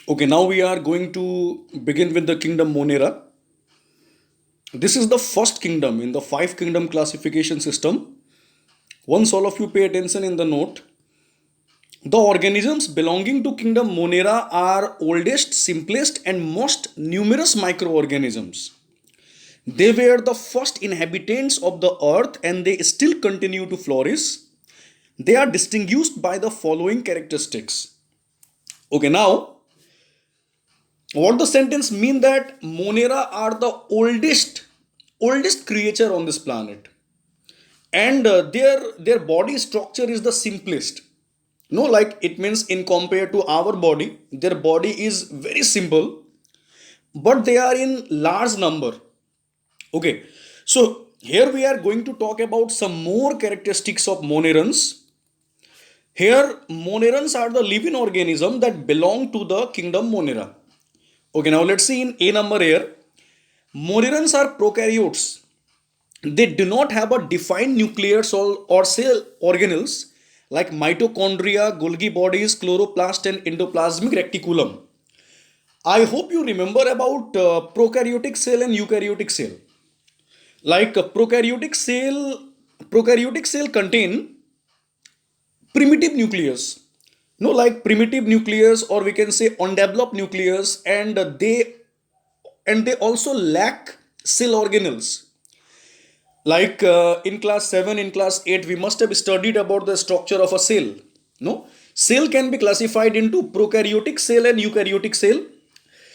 Okay, now we are going to begin with the kingdom Monera. This is the first kingdom in the five kingdom classification system. Once all of you pay attention in the note, the organisms belonging to kingdom Monera are oldest, simplest, and most numerous microorganisms. They were the first inhabitants of the earth and they still continue to flourish. They are distinguished by the following characteristics. Okay, now what the sentence mean that Monera are the oldest creature on this planet, and their body structure is the simplest. No, like it means in compared to our body, their body is very simple, but they are in large number. Okay, so here we are going to talk about some more characteristics of Monerans. Here, Monerans are the living organism that belong to the kingdom Monera. Okay, now let's see in A number here. Monerans are prokaryotes. They do not have a defined nucleus or cell organelles like mitochondria, Golgi bodies, chloroplast, and endoplasmic reticulum. I hope you remember about prokaryotic cell and eukaryotic cell. Like prokaryotic cell contain primitive nucleus. No, like primitive nucleus, or we can say undeveloped nucleus, and they also lack cell organelles. Like in class 7, in class 8, we must have studied about the structure of a cell. No, cell can be classified into prokaryotic cell and eukaryotic cell.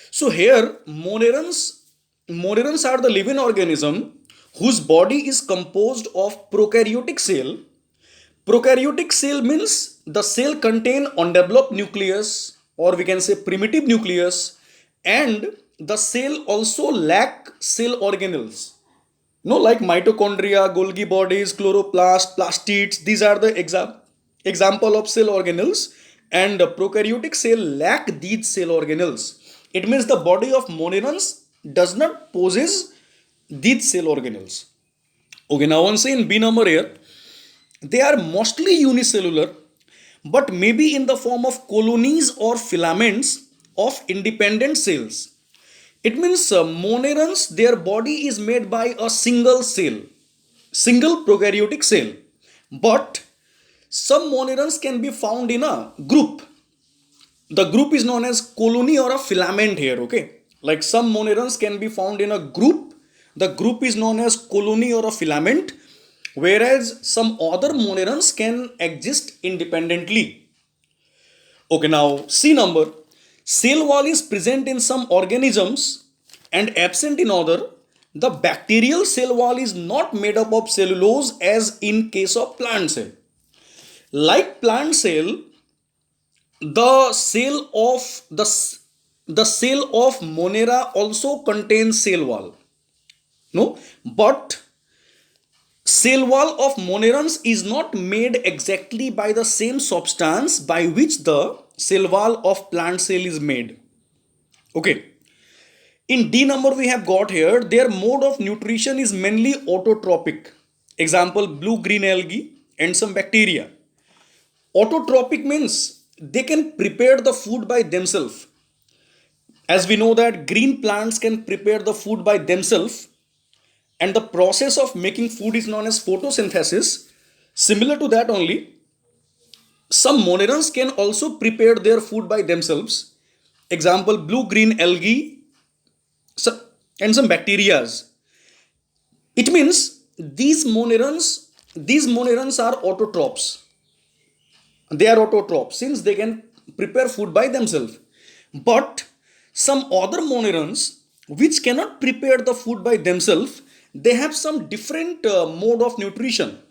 So here, monerans are the living organism whose body is composed of prokaryotic cell. Prokaryotic cell means the cell contain undeveloped nucleus, or we can say primitive nucleus, and the cell also lack cell organelles. No, like mitochondria, Golgi bodies, chloroplast, plastids, these are the example of cell organelles, and the prokaryotic cell lack these cell organelles. It means the body of monerans does not possess these cell organelles. Okay, now once in B number here, they are mostly unicellular, but maybe in the form of colonies or filaments of independent cells. It means monerans, their body is made by a single cell, single prokaryotic cell. But some monerans can be found in a group. The group is known as colony or a filament here, okay? Like some monerans can be found in a group. The group is known as colony or a filament, whereas some other monerans can exist independently. Okay, now C number. Cell wall is present in some organisms and absent in other. The bacterial cell wall is not made up of cellulose as in case of plant cell. Like plant cell, the cell of the cell of Monera also contains cell wall. No, but cell wall of monerans is not made exactly by the same substance by which the cell wall of plant cell is made. Okay. In D number we have got here, their mode of nutrition is mainly autotrophic. Example, blue-green algae and some bacteria. Autotrophic means they can prepare the food by themselves. As we know that green plants can prepare the food by themselves, and the process of making food is known as photosynthesis. Similar to that only, some monerans can also prepare their food by themselves. Example, blue-green algae and some bacterias. It means these monerans are autotrophs. They are autotrophs since they can prepare food by themselves. But some other monerans which cannot prepare the food by themselves, they have some different mode of nutrition.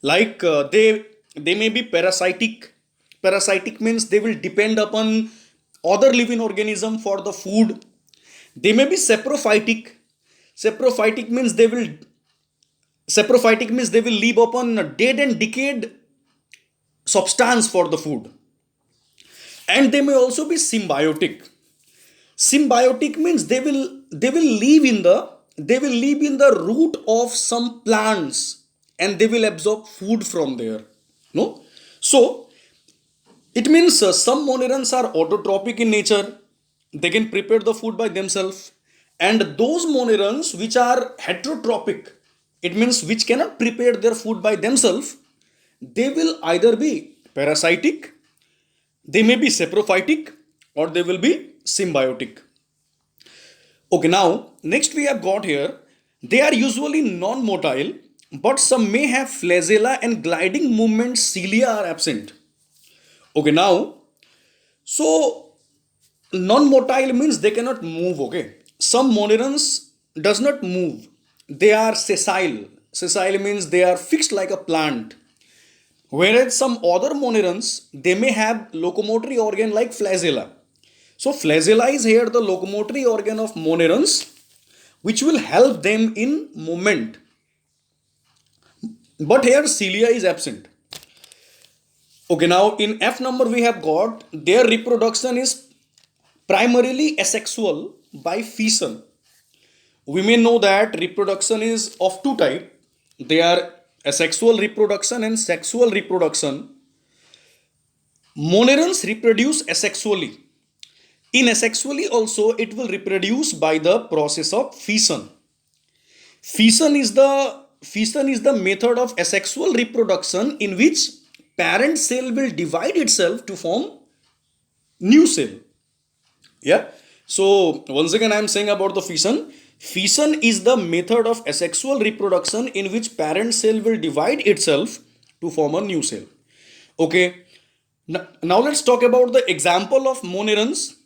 Like they may be parasitic. Parasitic means they will depend upon other living organism for the food. They may be saprophytic. Saprophytic means they will live upon dead and decayed substance for the food. And they may also be symbiotic. Symbiotic means they will live in the root of some plants and they will absorb food from there. No, so it means some monerans are autotrophic in nature, they can prepare the food by themselves. And those monerans which are heterotropic, it means which cannot prepare their food by themselves, they will either be parasitic, they may be saprophytic, or they will be symbiotic. Okay, now next we have got here, they are usually non-motile, but some may have flagella and gliding movement cilia are absent. Okay, now, so non-motile means they cannot move. Okay, some monerans does not move, they are sessile. Sessile means they are fixed like a plant. Whereas some other monerans, they may have locomotory organ like flagella. So flagella is here the locomotory organ of monerans, which will help them in movement. But here cilia is absent. Okay, now in F number we have got their reproduction is primarily asexual by fission. We may know that reproduction is of two types. They are asexual reproduction and sexual reproduction. Monerans reproduce asexually. In asexually also it will reproduce by the process of fission. Fission is the method of asexual reproduction in which parent cell will divide itself to form new cell. Yeah. So once again I am saying about the fission. Fission is the method of asexual reproduction in which parent cell will divide itself to form a new cell. Okay. Now let's talk about the example of monerans.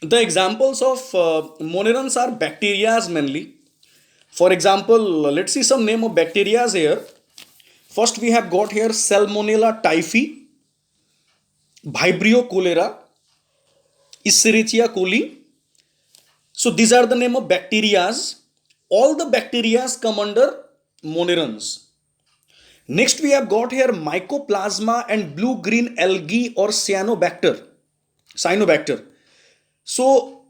The examples of monerans are bacteria mainly. For example, let's see some name of bacteria here. First we have got here Salmonella typhi, Vibrio cholera, Escherichia coli. So these are the name of bacterias. All the bacterias come under monerans. Next we have got here Mycoplasma and blue-green algae or cyanobacter. So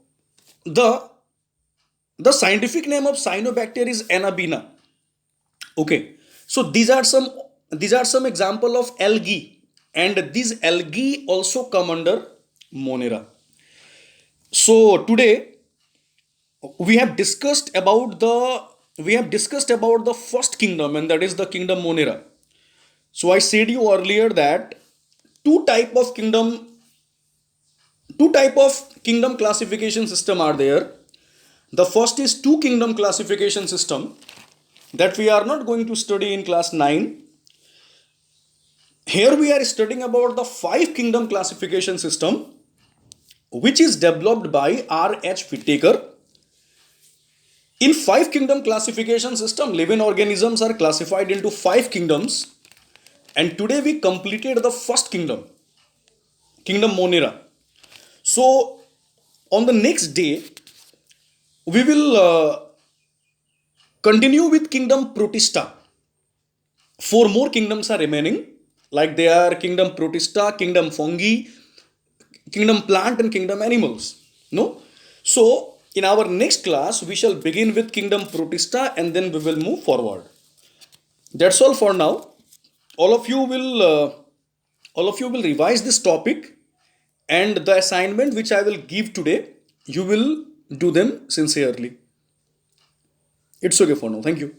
the scientific name of cyanobacter is Anabina. Okay. So these are some example of algae, and these algae also come under Monera. So today we have discussed about the first kingdom, and that is the kingdom Monera. So I said you earlier that two type of kingdom classification system are there. The first is two kingdom classification system that we are not going to study in class 9. Here we are studying about the five kingdom classification system which is developed by R.H. Whittaker. In five kingdom classification system, living organisms are classified into five kingdoms, and today we completed the first kingdom Monera. So on the next day we will continue with kingdom Protista. Four more kingdoms are remaining, like they are kingdom Protista, kingdom Fungi, kingdom plant, and kingdom animals. No? So in our next class we shall begin with kingdom Protista and then we will move forward. That's all for now. All of you will revise this topic, and the assignment which I will give today, you will do them sincerely. It's okay for now. Thank you.